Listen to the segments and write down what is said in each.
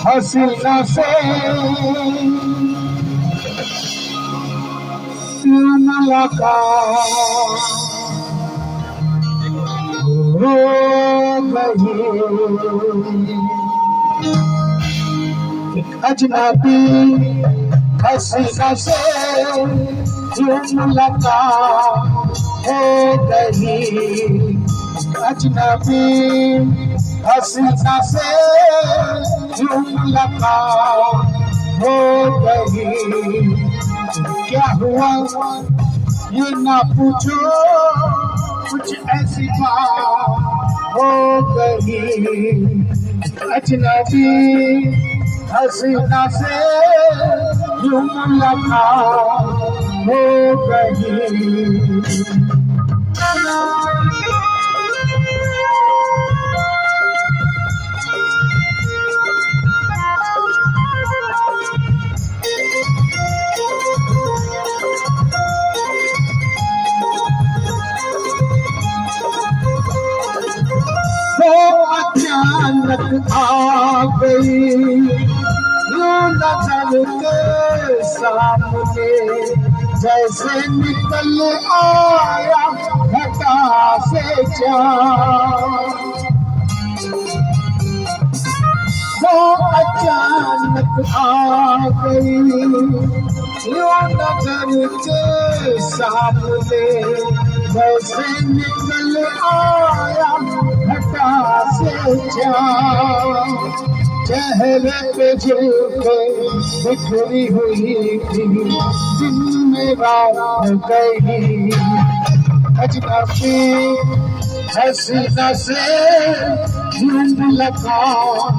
हसीना से मुलाकात हो गई। एक अजनबी हसीना से मुलाकात हो गई। अजनबी हसीना से मुलाकात हो गई। क्या हुआ ये ना पूछो, कुछ ऐसी बात हो गई। अजनबी हसीना से मुलाकात हो गई। वो अचानक आ गई यूं नजर के सामने, जैसे निकल आया घटा से चाँद। वो अचानक आ गई यूं नजर के सामने, जैसे निकल आया घटा से चाँद। चेहरे पे झुके बिखरी हुई थी, दिन में रात गई। अजनबी हसीना से मुलाकात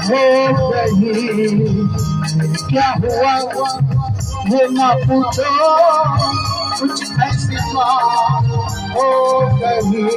हो गई। क्या हुआ ये ना पूछो, कुछ ऐसी बात हो गई।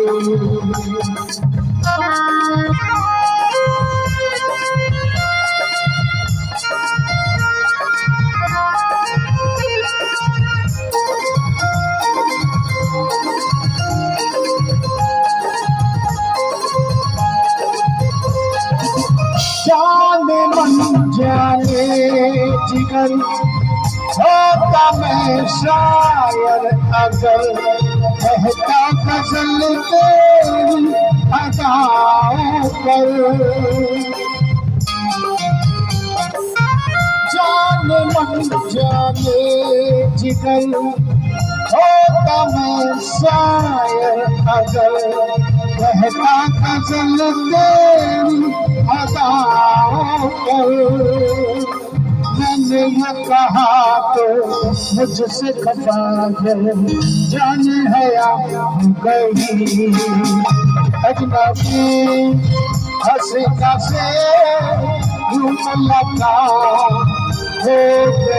जाने मन जाने जिगर होता मैं शायर अगर, कहता गजल तेरी अदाओं पर। जाने मन जाने जिगर होता मैं शायर अगर, कहता गजल तेरी अदाओं पर। मैंने ये कहा तो मुझसे खफा है, जाने है या गई। अजनबी हसीना से मुलाकात हो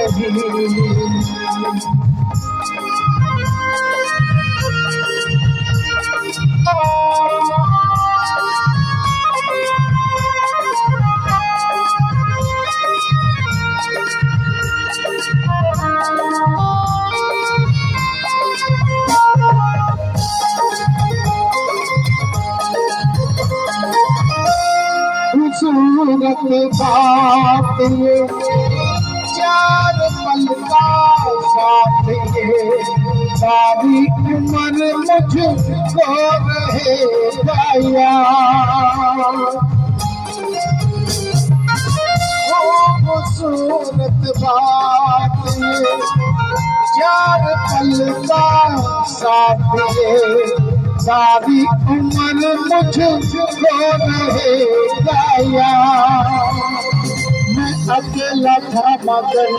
गई। खूबसूरत बात ये, चार पल का साथ ये, सारी उम्र मुझको रहेगा याद। खूबसूरत बात ये, चार पल का साथ ये, सारी उम्र मुझको रहेगा याद। मैं अकेला था मगर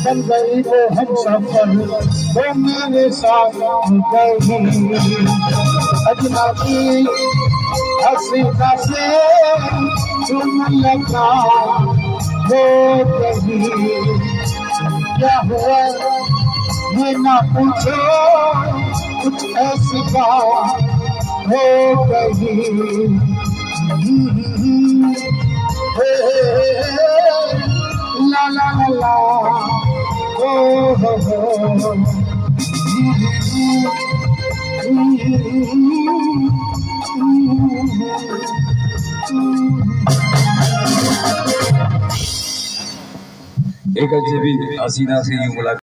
बन गई वो हम सफर, वो मेरे साथ गई। अजनबी हसीना से मुलाकात हो गई। क्या हुआ ये ना पूछो, कुछ ऐसी बात हो गई। ला ला ला ला, ओ हो हो। एक अजनबी हसीना से यूं मुलाकात